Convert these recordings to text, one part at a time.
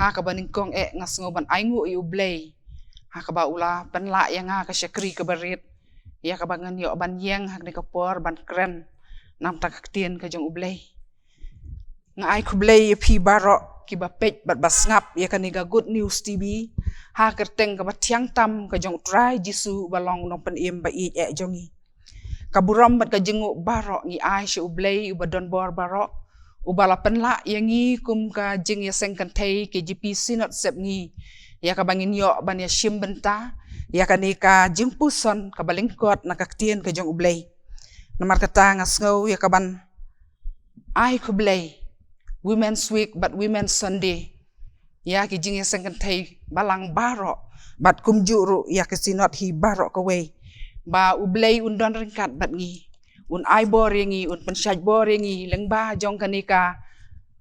ha ka baning kong ngas ngoban aingu i ublay ha ka ba ula penla yang ha ka syakri ka barit ya ka bangan yo ban yang hak ni ka por ban kren nam tak tien ka jong ublay nga ai kublay pi baro ki ba pej bat basngap ya ka ni ga good news tv ha kerteng ka ba tiang tam ka jong try jisu balong nong pen im ba i jongi kaburam bat ka jengu baro ngi ai she ublay ubadon bor baro ubala penla yang ngi kum ka jing ya seng kan thei ke gp sinot sep ngi ya ka bangin yo ban ya shim benta ya ka ni ka jing puson ka balingkot na ka tien ka jong ublay namar kata ngas ngau ya ka ban ai kublay Women's Week but Women's Sunday ya ki jing ya seng kan thei balang baro bat kum juru ya ke sinot hi baro ka we ba ublay undon ringkat bat ngi un ai bor ngi un pensyaj bor ngi leng ba jong kanika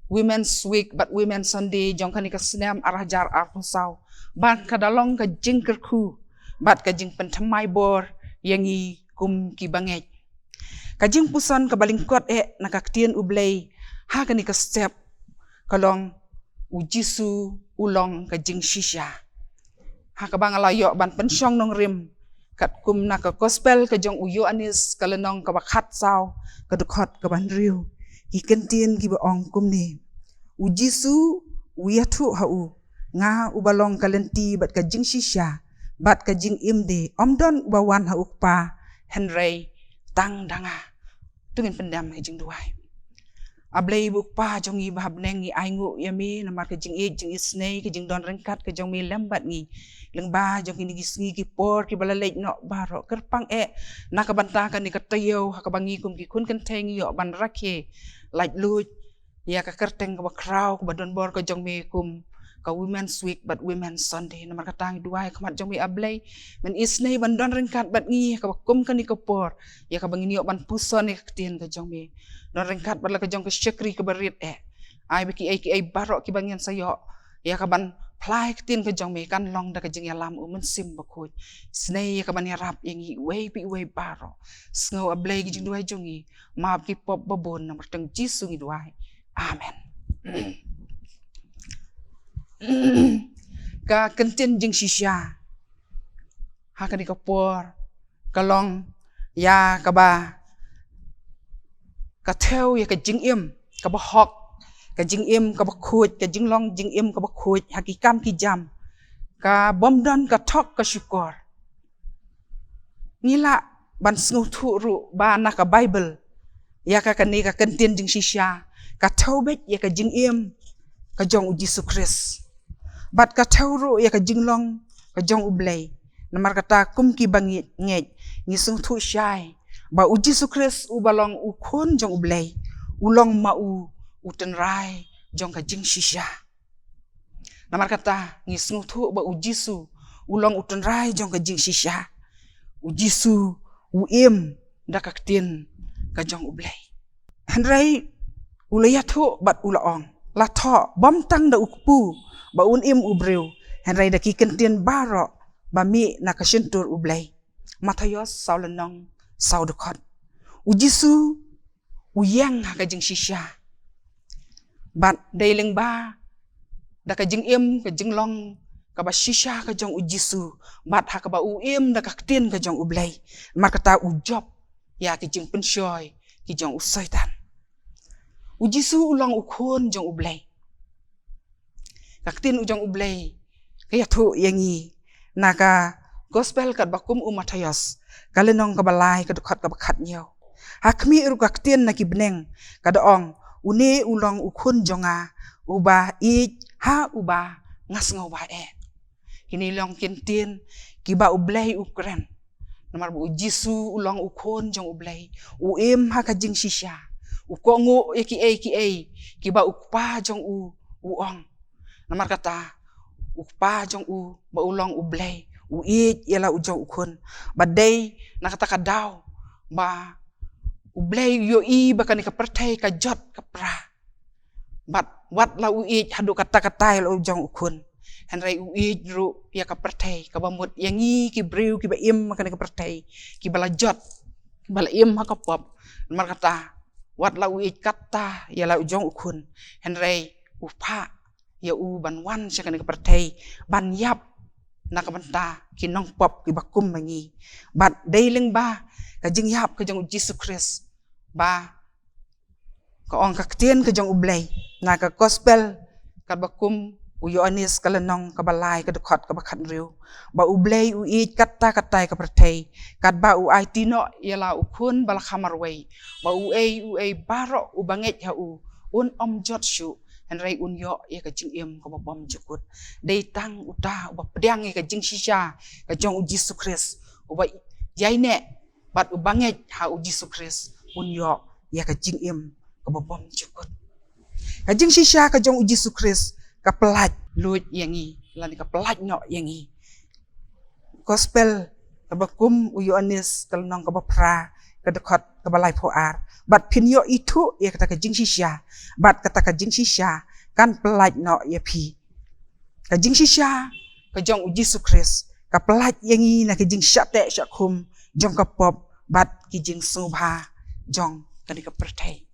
Women's Week but Women's Sunday jong kanika senam arah jar arpusau ban kadalong ka jing kerku bat ka jing pentamai bor yangi kum ki bangej ka jing puson ka balingkot nakaktien ublay ha kanika step kalong ujisu ulong ka jing shisha ha ka bangalayo ban pensyong nong rim kat kum na ka gospel ka jong uyo anis kalenong ka bakhat saw ka dukhat ka ban riu ki kentien ki ba ong kum ni ujisu uyathu hau nga ubalong kalenti bat ka jing shisha bat ka jing imde omdon ubawan ha ukpa henry tang danga tungin pendam ka jing duai ablay bukpa jong i bahabneng ngi aingu yami namar ka jing jing isnei ka jing don rengkat ka jong mi lembat ngi lengba jong kini gisngi ki por ki balalej no baro kerpang nakabanta ka ni katayo hakabangi kum ki kun kan teng yo ban rakhe laj luj ya ka kerteng ka bakraw ka badon bor ka jong mi kum ka Women's Week but Women's Sunday namar katang duai kamat jong mi ablay men isnei ban don rengkat bat ngi ka kum kan ni ka por ya ka bangin yo ban puson ni ktien ka jong mi don rengkat bat la ka jong ka syakri ka barit ai beki ai baro ki bangin sayo ya ka ban plai ktien ka jong mi kan long da ka jing ya lam men sim bakut snei ya ka ban ya rap yang i we pi we baro sngo ablay ki jing duai jong i ma ki pop babon namar teng jisu ngi duai amen ka kentien jing shisha ha ka di ka por kalong ya ka ba ka theo ya ka jing im ka ba hok ka jing im ka ba khuj ka jing long jing im ka ba khuj hakikam ki jam ka bomdon ka thok ka syukur ngila ban sngu thu ru ba na ka bible ya ka ni ka kentien jing shisha ka thobet ya ka jing im ka jong u Jesus Christ bat ka thawru ya ka jinglong ka jong ublay namar kata kum ki bangit ngej ngisung thu syai ba u Jesus Christ u balong u khon jong ublay ulong ma u tenrai jong ka jing shisha namar kata ngisung thu ba u Jesus ulong u tenrai jong ka jing shisha u Jesus u im da ka tin ka jong ublay henrai ulayathu bat ulaong la tho bom tang da ukpu ba un im ubreu henrai da ki kentien baro ba mi na ka shintur ublay Matayos saulanong saudukot u jisu u yang ha ka jing shisha bat dailing ba da ka jing im ka jing long ka ba shisha ka jong u jisu bat ha ka ba u im da ka tien ka jong ublay makata u job ya ki jing penshoy ki jong u saitan u jisu ulong u khon jong ublay kaktin ujong ublay kaya thu yangi naka gospel kat bakum Matayos kalenong kabalay kadukhat kabakhat nyaw hakmi ru kaktin naki beneng kadaong une ulong ukhun jonga uba ha uba ngas ngau ba kini long kintin kiba ublay ukren namar bu jisu ulong ukhun jong ublay uim ha kajing shisha ukongu ki kiba ukpa jong u ong namar kata ukpa jong u ba ulong ublay yala ujong ukun badai nakata kadaw ba ublay yo ba kani ka pertai ka jot ka pra bat wat la hadu kata kata lo ujong ukun henrai ru ya ka pertai ka bamut yangi ki breu ki ba im kani ka pertai ki bala jot bala im ha ka pop namar kata wat la kata yala ujong ukun henrai upa ya ban wan siya ka pertay ban yap nakabanta kinong pop kibakum mangi bat dailing ba kajing yap kajang Jesus Christ ba kaong kaktian kajang ublay na ka gospel kabakum uyoanis kalanong kabalay kadukot kabakat riu ba ublay uit kata katay kapertay kad ba u ay tino yala ukun balakamarway ba uay baro ubanget ha om jotshu henry unyo ya kajing im kababom jukut day tang uta uba pedang ya kajing shisha kajong uji sukris uba yaine bat ubanget ha uji sukris unyo ya kajing im kababom jukut kajing shisha kajong uji sukris kapelaj luit yangi lani kapelaj no yangi gospel kabakum uyoanis kalnong kabapra kadekot kabalai poar bat pinyo itu ya kata kajing shisha bat kata kajing shisha kan pelaj no ya pi kajing shisha kajong uji sukris kapelaj yangi na kajing syate syakum jong kapop bat kijing subha jong kani kapertai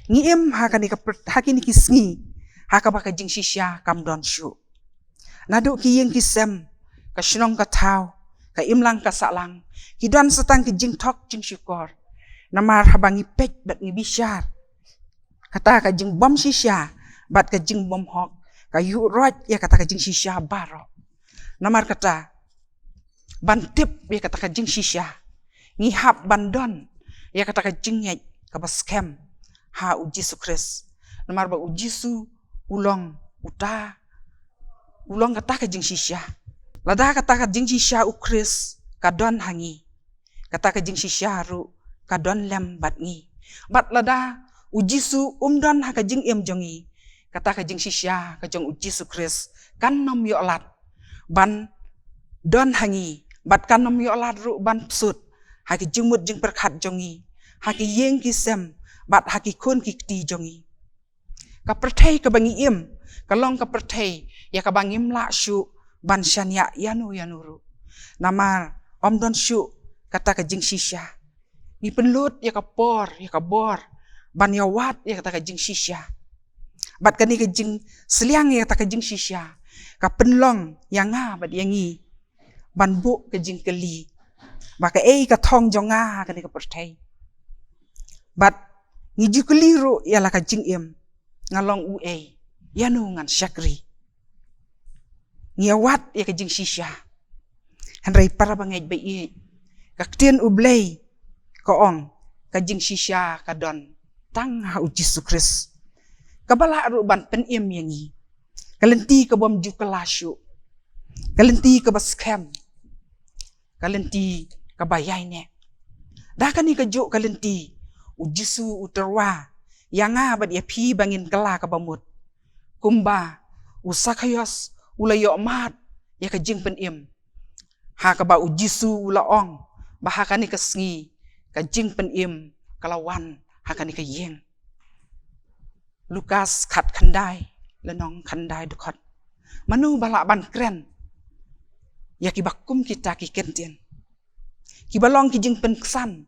ngiem ha kani hakini kisngi hakaba kajing shisha kamdon shu nadu kiyeng kisem kasinong katau ka imlang kasalang kidan setang kijing tok jing syukor namar habangi pek bat ngibishar kata kajing bom shisha bat kajing bom hok kayu rot ya kata kajing shisha baro namar kata bantip ya kata kajing shisha ngihap bandon ya kata kajing nyek kabaskem ha uji sukres namar ba uji su ulong uta ulong kata kajing shisha lada kata kajing shisha ukris kadon hangi kata kajing shisha ru kadon lem bat ngi bat lada uji su don ha kajing im jongi kata kajing shisha kajong uji su kris kan nom yo lat ban don hangi bat kan nom yo lat ru ban psut ha ki jingmut jing perkhat jongi ha ki yeng ki sem bat ha ki kun ki ti jongi ka perthai ka bangi im kalong ka perthai ya ka bangim la shu ban shanya yanuru namar don shu kata kajing shisha ni penlut ya ka por ya ka bor ban ya wat ya kata kajing shisha bat kani kajing seliang ya kata kajing shisha ka penlong yang nga bat yangi ban bu kajing keli baka ka thong jonga kani ka perthai bat ngiju keliru ya la kajing im ngalong yanu ngan syakri ngiyawat ya kajing shisha henry para bangay bai kaktian ublay koong kajing shisha kadon tang ha uji sukris kabala ruban penim yangi kalenti kabom ju kelasyu kalenti kabaskem kalenti kabayay ne dakani kajo kalenti uji su uterwa yanga bat ya pi bangin kala kabamut kumba usakayos ulayo mat ya kajing penim ha kaba uji su ulaong bahakani kesngi kajing penim kalawan hakani kayeng Lukas khat khandai lenong khandai dekot manu bala ban kren ya kibakum kita kikentien kibalong kijing penksan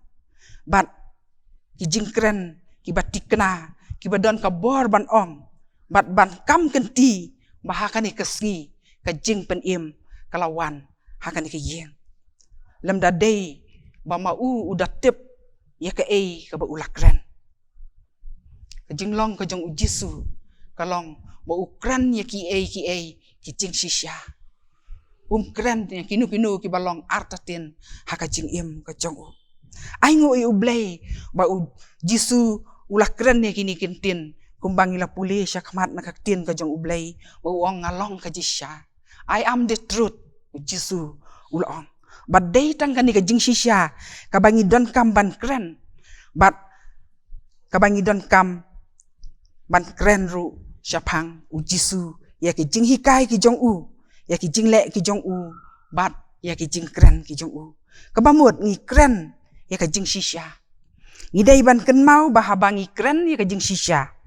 bat kijing kren kibatik kena kibadon kabor ban ong bat ban kam kenti bahakani kesngi kajing penim kalawan hakani kayeng lem dadai bamau udah tip ya ka ba ulakren kajing long kajong ujisu kalong ba ukran ya ki kijing shisha kren ya kinu kibalong artatin hakajing im kajong u aingo ublay ba ujisu ulakren ya kini kintin kumbang ila puli syakmat nakaktin kajong ublay ba uong ngalong kajisha I am the truth ujisu ulong bat day tang kani kajing shisha kabangi don kam ban kren bat kabangi don kam ban kren ru syapang ujisu ya kijing hikai kijong u ya kijing le kijong u bat ya kijing kren kijong u kabamut ngi kren ya kajing shisha ngidai ban kenmau bahabangi kren ya kajing shisha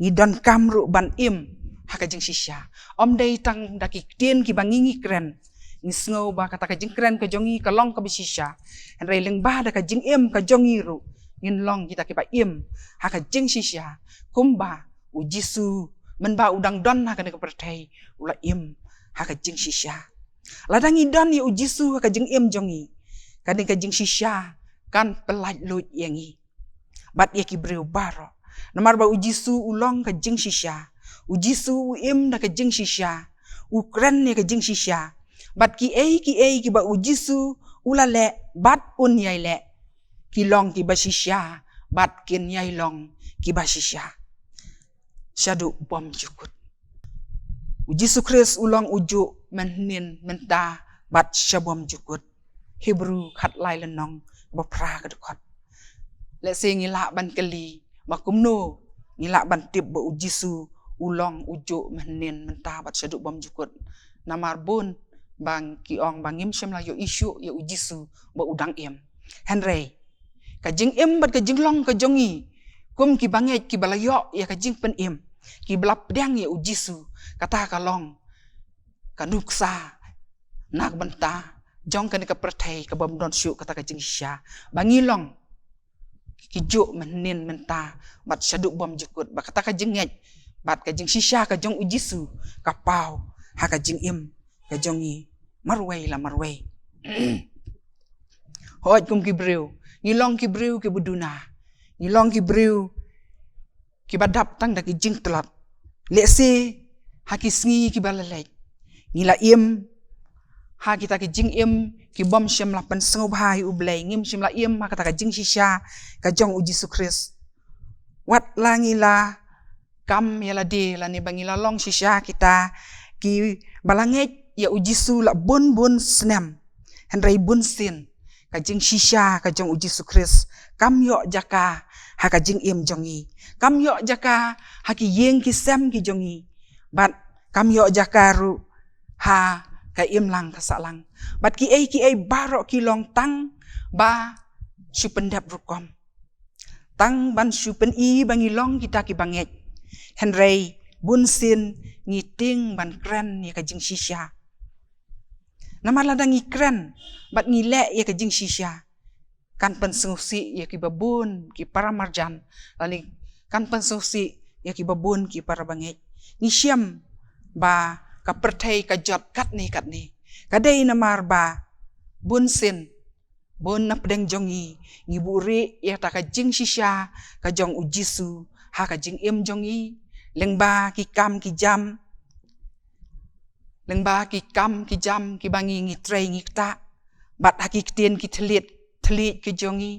ngidon kam ru ban im ha kajing shisha om day tang daki tien ki bangingi kren ngisngo ba kata kajing kren kajongi kalong kabisisha henry leng ba da kajing im kajongi ru ngin long kita kipa im ha kajing shisha kumba ujisu men ba udang don ha ka pertai ula im ha ka jing shisha ladangi don ya ujisu ha ka jing im jongi ka jing shisha kan pelaj lut yangi bat ya ki breu baro namar ba ujisu ulong ka jing shisha ujisu im na ka jing shisha ukren ne ka jing shisha bat ki ki ba ujisu ula le bat un yai le ki long ki ba shisha bat kin yai long ki ba shisha shadu bom jukut ujisu kris ulong uju menin menta bat shabom jukut Hebrew khat lai lenong ba pra ka dekot le se ngila ban keli makumno ngila ban tip ba ujisu ulong uju menin menta bat shadu bom jukut namar bun bang kiong bangim shem la yo isu yo ujisu ba udang im henry ka jing im bat ka jing long ka jongi kum ki banget ki balayo ya ka jing pen im ki blap dang ya ujisu kata ka long ka nuksa nak benta jong ka ni ka pertai ka bom don syu kata ka jing sha bangilong ki jo menin menta bat shadu bom jukut ba kata ka jing ngej bat ka jing shisha ka jong ujisu ka pau ha ka jing im ka jongi marway la marway hoj kum ki breu ngilong ki breu ki buduna ngilong ki breu ki badap tang da ki jing telat lese ha ki sngi ki balalai ngila im ha kita ki jing im ki bom shem la pen sengob hai ublai ngim shem la im ha kata ka jing shisha ka jong uji sukris wat la ngila kam yala de la ni bangila long shisha kita ki balanget ya ujisu la bun snem henry bun sin ka jing shisha ka jong uji sukris kam yo jaka ha ka jing im jongi kam yo jaka ha ki yeng ki sem ki jongi bat kam yo jaka ru ha ka im lang ka salang bat ki ai baro ki long tang ba su pendap rukom tang ban su pen i bangi long kita ki banget henry bun sin ngiting ban kren ya ka jing shisha nama ladang ikren bat ngile ya ka jing shisha kan pensusi ya ki babun ki para marjan lani kan pensusi ya ki babun ki para banget ngisyam ba ka pertai ka jot kat ni kadai namar ba bun sin bun na pedeng jongi ngiburi ya ta ka jing shisha ka jong ujisu ha ka jing im jongi lengba ki kam ki jam lengba ki kam ki jam ki bangi ngi trei ngi ta bat haki tien ki telit ki jongi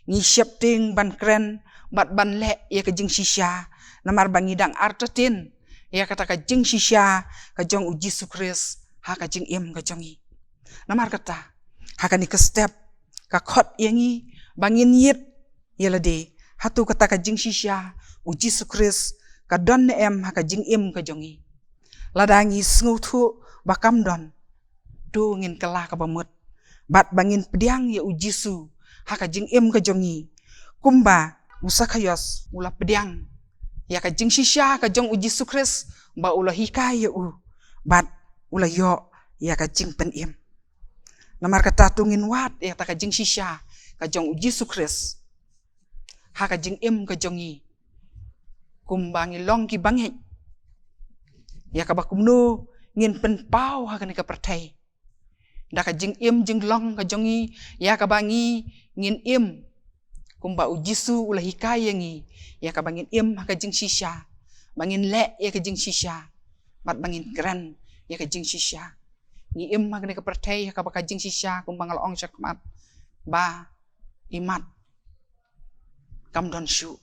ngi syap ting ban kren bat ban le ya ka jing shisha namar bangi dang artatin ya kata ka jing shisha ka jong uji sukris ha ka jing im ka jongi namar kata ha ka ni ka step ka khot yangi bangin yit yelade hatu kata ka jing shisha uji sukris ka don ne em ha ka jing im ka jongi ladangi sngutu bakam don tu ngin kelah ka bamut bat bangin pediang ya ujisu ha ka jing im ka jongi kumba usakayos ula pediang ya ka jing shisha ka jong uji sukris ba ula hikai ya bat ula yo ya ka jing pen im namar kata tungin wat ya ta ka jing shisha ka jong uji sukris ha ka jing im ka jongi kumbangi long ki banget ya ka bakumno ngin pen pau ha ka ni ka pertai da ka jing im jing long ka jongi ya ka bangi ngin im kumba ujisu ula hikai yangi ya ka bangin im ha ka jing shisha bangin le ya ka jing shisha bat bangin keren ya ka jing shisha ngi im ha ka ni ka pertai ha ka ba ka jing shisha kumbang ong syakmat ba imat kam don shu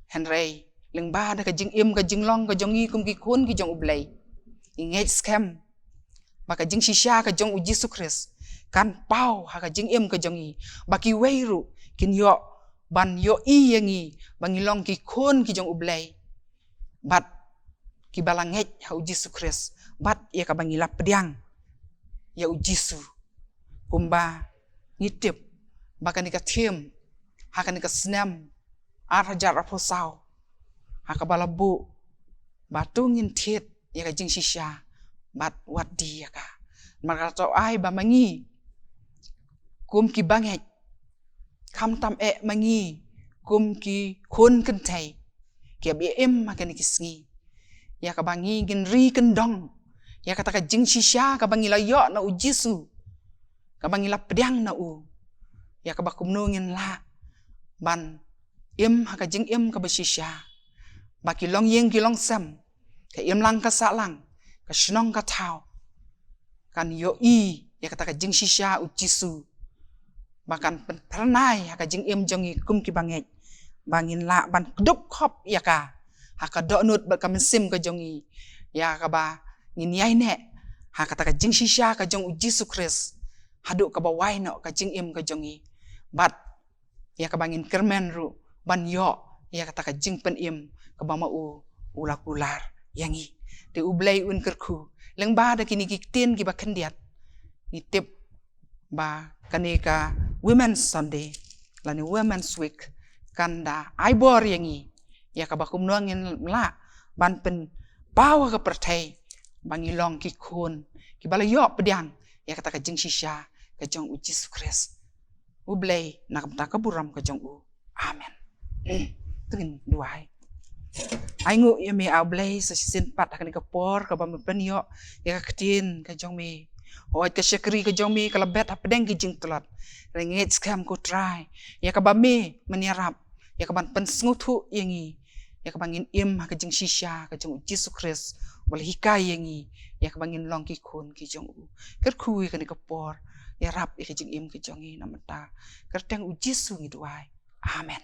henry lengba da ka jing im ka jing long ka jongi kum ki kun ki jong ublai ingej scam baka jing shisha ka jong uji sukris kan pau ha ka jing im ka jongi baki weiru kin yo ban yo i yangi bangilong ki kun ki jong ublai bat ki balangej ha uji sukris bat ya ka bangila pediang ya uji su kumba ngitip baka ni ka tim ha ka ni ka snam ar hajar apusau ha ka balabu batungin tit ya ka jing shisha bat wadi ya ka maka to ai ba mangi kum ki banget kam tam mangi kum ki kun kentai ki bi em ma ka ni kisngi ya ka bangi gin ri kendong ya kata ka jing shisha ka bangi la yo na u Jisu ka bangi la pediang na u ya ka bakum nungin la ban im ha ka jing im ka ba shisha ba ki long yeng ki long sam ka im lang ka sa lang ka shnong ka tau kan yo i ya kata ka jing shisha u Jisu bahkan pernai ha ka jing im jongi kum ki banget bangin la ban keduk hop ya ka ha ka do nut ba ka mesim ka jongi ya ka ba ngin yai ne ha kata ka jing shisha ka jong u Jisu Kris hadu ka ba wai no ka jing im ka jongi bat ya ka bangin kermen ru ban yo ya kata ka jing pen im ka ba ma u ulak ular yangi te u blai un kerku leng ba da kini kiktin ki ba kendiat ni tip ba kanika Women's Sunday lani Women's Week kanda aibor yangi ya ka ba kum nuangin la ban pen bawa ka pertai bangi long ki kun ki bala yo pediang ya kata ka jing shisha ka jong u Jisu Kris u blai na ka buram ka jong u amen tengin duai aingu ya me a blai sa sin pat ka ni ka por ka ba me pen yo ya ka ktin ka jong me hoat ka syakri ka jong me ka labet a pedeng ki jing telat rengit skam ko try ya ka ba me meniarap ya ka ban pen sngutu yangi ya ka bangin im ha ka jing shisha ka jong u Jisu Kris wal hikai yangi ya ka bangin long ki kun ki jong u ker kui ka ni ka por ya rap ya ka jing im ki jong i namata ker teng u Jisu ngi duai amen